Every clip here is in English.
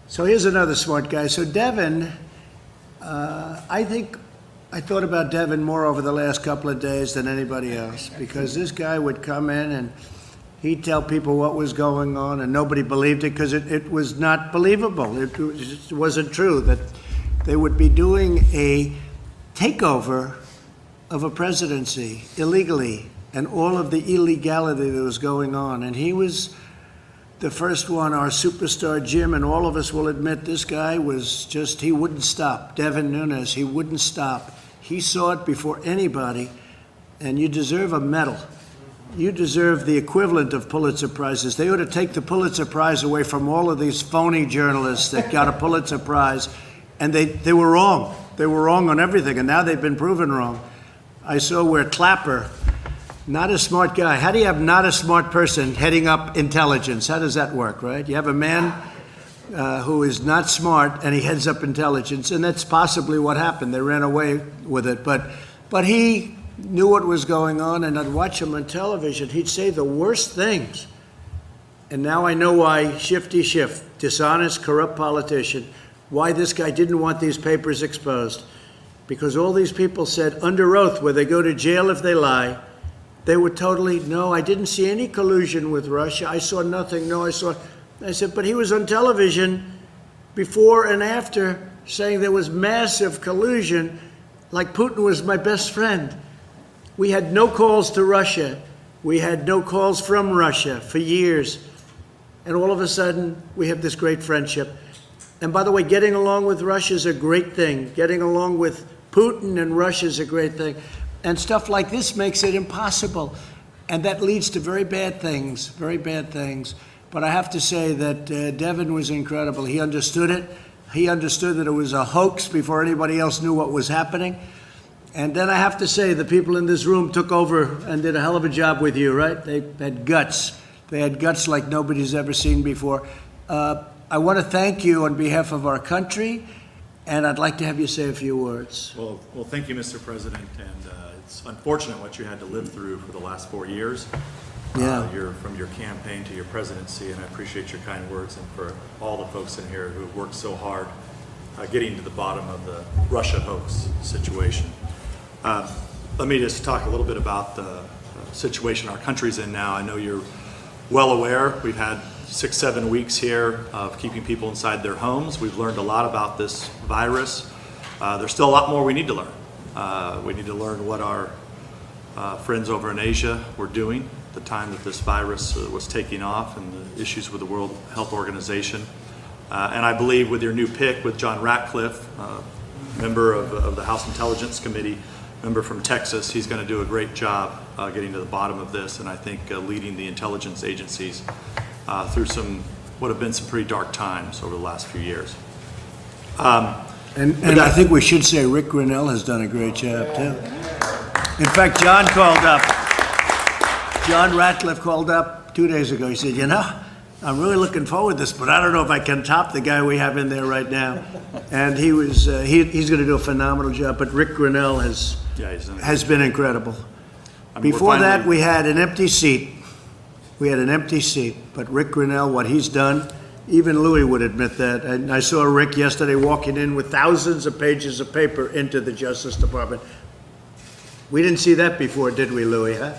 So here's another smart guy. So Devin, I thought about Devin more over the last couple of days than anybody else, because this guy would come in and he'd tell people what was going on and nobody believed it because it was not believable. It wasn't true that they would be doing a takeover of a presidency illegally and all of the illegality that was going on. And he was the first one, our superstar Jim, and all of us will admit this guy was just, he wouldn't stop. Devin Nunes, he wouldn't stop. He saw it before anybody, and you deserve a medal. You deserve the equivalent of Pulitzer Prizes. They ought to take the Pulitzer Prize away from all of these phony journalists that got a Pulitzer Prize, and they were wrong. They were wrong on everything, and now they've been proven wrong. I saw where Clapper, not a smart guy. How do you have not a smart person heading up intelligence? How does that work, right? You have a man who is not smart and he heads up intelligence, and that's possibly what happened. They ran away with it, but he knew what was going on, and I'd watch him on television. He'd say the worst things. And now I know why Shifty Schiff, dishonest, corrupt politician, why this guy didn't want these papers exposed. Because all these people said under oath, where they go to jail if they lie, they were totally, no, I didn't see any collusion with Russia. I saw nothing. No, I said, but he was on television before and after saying there was massive collusion, like Putin was my best friend. We had no calls to Russia. We had no calls from Russia for years. And all of a sudden, we have this great friendship. And by the way, getting along with Russia is a great thing. Getting along with Putin and Russia is a great thing. And stuff like this makes it impossible. And that leads to very bad things, very bad things. But I have to say that Devin was incredible. He understood it. He understood that it was a hoax before anybody else knew what was happening. And then I have to say the people in this room took over and did a hell of a job with you, right? They had guts. They had guts like nobody's ever seen before. I want to thank you on behalf of our country, and I'd like to have you say a few words. Well, thank you, Mr. President, and it's unfortunate what you had to live through for the last 4 years. Yeah. From your campaign to your presidency, and I appreciate your kind words, and for all the folks in here who have worked so hard getting to the bottom of the Russia hoax situation. Let me just talk a little bit about the situation our country's in now. I know you're well aware. We've had 6-7 weeks here of keeping people inside their homes. We've learned a lot about this virus. There's still a lot more we need to learn. We need to learn what our friends over in Asia were doing at the time that this virus was taking off, and the issues with the World Health Organization. And I believe with your new pick, with John Ratcliffe, member of the House Intelligence Committee, member from Texas, he's going to do a great job getting to the bottom of this, and I think leading the intelligence agencies through what have been some pretty dark times over the last few years. And I think we should say Rick Grinnell has done a great job, too. In fact, John Ratcliffe called up 2 days ago. He said, you know, I'm really looking forward to this, but I don't know if I can top the guy we have in there right now. And he's going to do a phenomenal job, but Rick Grinnell has been incredible. Before that, we had an empty seat. But Rick Grinnell, what he's done, even Louis would admit that. And I saw Rick yesterday walking in with thousands of pages of paper into the Justice Department. We didn't see that before, did we, Louis? Huh?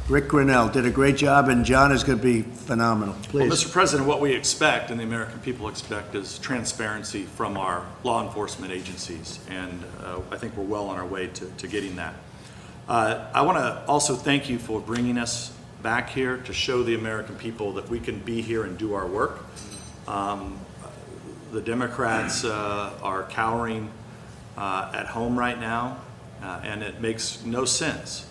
Rick Grinnell did a great job, and John is going to be phenomenal. Please. Well, Mr. President, what we expect and the American people expect is transparency from our law enforcement agencies, and I think we're well on our way to getting that. I want to also thank you for bringing us back here to show the American people that we can be here and do our work. The Democrats are cowering at home right now. And it makes no sense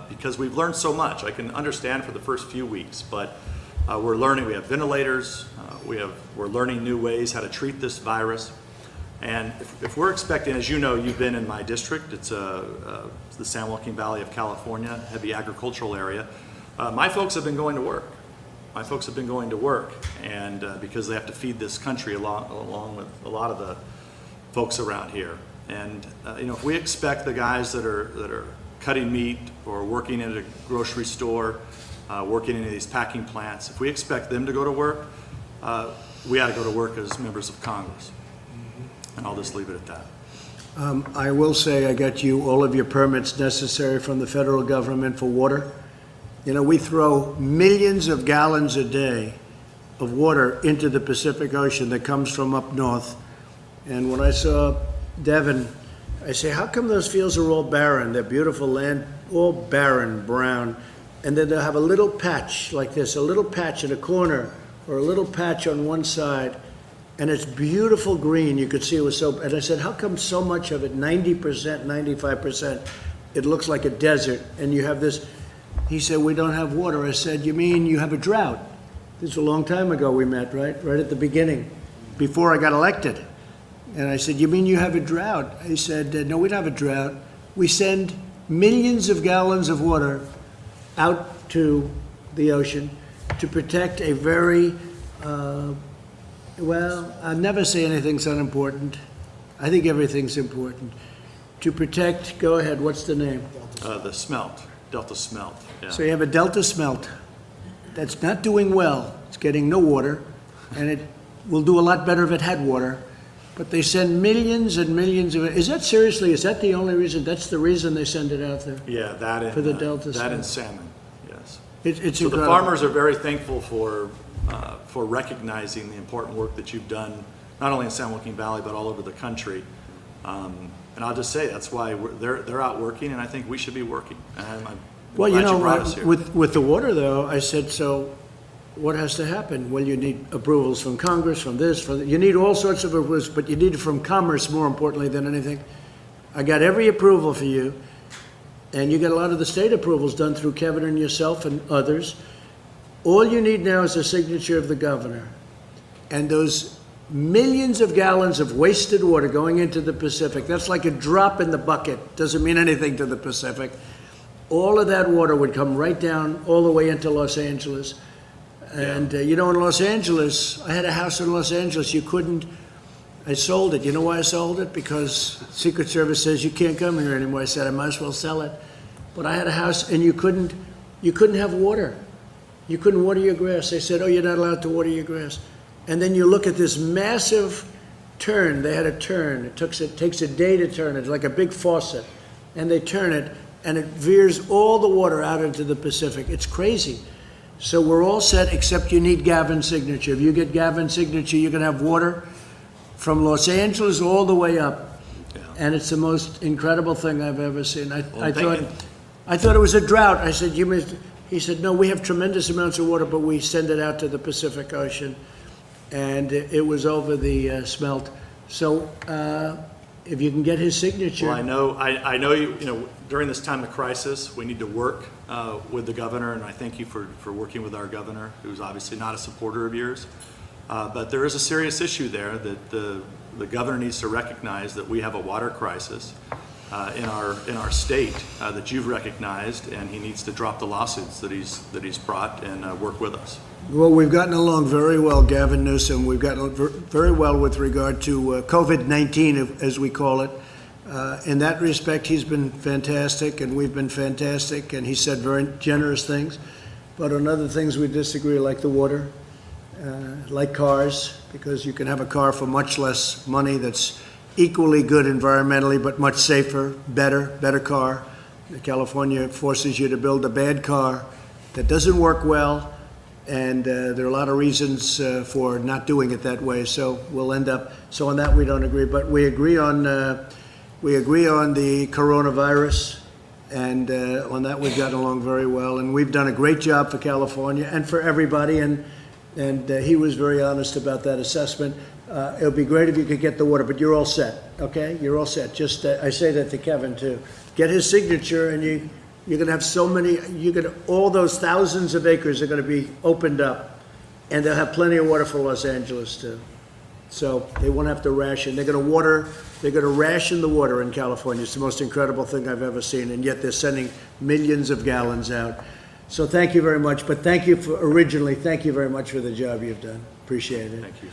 because we've learned so much. I can understand for the first few weeks, but we're learning. We have ventilators. We're learning new ways how to treat this virus. And if we're expecting, as you know, you've been in my district. It's the San Joaquin Valley of California, heavy agricultural area. My folks have been going to work. And because they have to feed this country along with a lot of the folks around here. And if we expect the guys that are cutting meat or working at a grocery store, working in these packing plants, if we expect them to go to work, we ought to go to work as members of Congress. And I'll just leave it at that. I will say I got you all of your permits necessary from the federal government for water. You know, we throw millions of gallons a day of water into the Pacific Ocean that comes from up north. And when I saw Devin, I say, how come those fields are all barren? They're beautiful land, all barren, brown. And then they'll have a little patch like this, a little patch in a corner or a little patch on one side. And it's beautiful green. You could see it was so, and I said, how come so much of it, 90%, 95%, it looks like a desert, and you have this? He said, we don't have water. I said, you mean you have a drought? This is a long time ago we met, right? Right at the beginning, before I got elected. And I said, you mean you have a drought? He said, no, we don't have a drought. We send millions of gallons of water out to the ocean to protect a very, well, I'll never say anything's unimportant. I think everything's important. To protect, go ahead, what's the name? The smelt, Delta smelt. Yeah. So you have a Delta smelt that's not doing well. It's getting no water, and it will do a lot better if it had water. But they send millions and millions of it. Is that seriously, is that the only reason? That's the reason they send it out there? Yeah, that and, for the Delta that smelt. and salmon, yes. It's so incredible. The farmers are very thankful for recognizing the important work that you've done, not only in San Joaquin Valley, but all over the country. And I'll just say that's why they're out working, and I think we should be working. And I'm Well, glad you know, brought us here. with the water, though, I said, so what has to happen? Well, you need approvals from Congress, from this, from you need all sorts of approvals, but you need it from Commerce more importantly than anything. I got every approval for you, and you get a lot of the state approvals done through Kevin and yourself and others. All you need now is a signature of the governor. And those millions of gallons of wasted water going into the Pacific, that's like a drop in the bucket, doesn't mean anything to the Pacific. All of that water would come right down all the way into Los Angeles. And, you know, in Los Angeles, I had a house in Los Angeles, I sold it. You know why I sold it? Because Secret Service says you can't come here anymore. I said, I might as well sell it. But I had a house, and you couldn't have water. You couldn't water your grass. They said, oh, you're not allowed to water your grass. And then you look at this massive turn. They had a turn. It takes a day to turn it. It's like a big faucet. And they turn it, and it veers all the water out into the Pacific. It's crazy. So we're all set, except you need Gavin's signature. If you get Gavin's signature, you can have water from Los Angeles all the way up. Yeah. And it's the most incredible thing I've ever seen. I thank you. thought it was a drought. I said, he said, no, we have tremendous amounts of water, but we send it out to the Pacific Ocean. And it was over the smelt. So if you can get his signature. Well, I know you know, during this time of crisis, we need to work with the governor, and I thank you for working with our governor, who's obviously not a supporter of yours. But there is a serious issue there that the governor needs to recognize that we have a water crisis in our state that you've recognized, and he needs to drop the lawsuits that he's brought and work with us. Well, we've gotten along very well, Gavin Newsom. We've gotten very well with regard to COVID-19, as we call it. In that respect, he's been fantastic, and we've been fantastic, and he said very generous things. But on other things, we disagree, like the water, like cars, because you can have a car for much less money that's equally good environmentally, but much safer, better car. California forces you to build a bad car that doesn't work well, and there are a lot of reasons for not doing it that way. So we'll end up. So on that we don't agree, but we agree on the coronavirus, and on that we've gotten along very well, and we've done a great job for California and for everybody. And he was very honest about that assessment. It would be great if you could get the water, but you're all set, okay? You're all set. Just I say that to Kevin too. Get his signature, and you're going to have so many. All those thousands of acres are going to be opened up, and they'll have plenty of water for Los Angeles too. So they won't have to ration. They're going to ration the water in California. It's the most incredible thing I've ever seen, and yet they're sending millions of gallons out. So thank you very much. But thank you very much for the job you've done. Appreciate it. Thank you.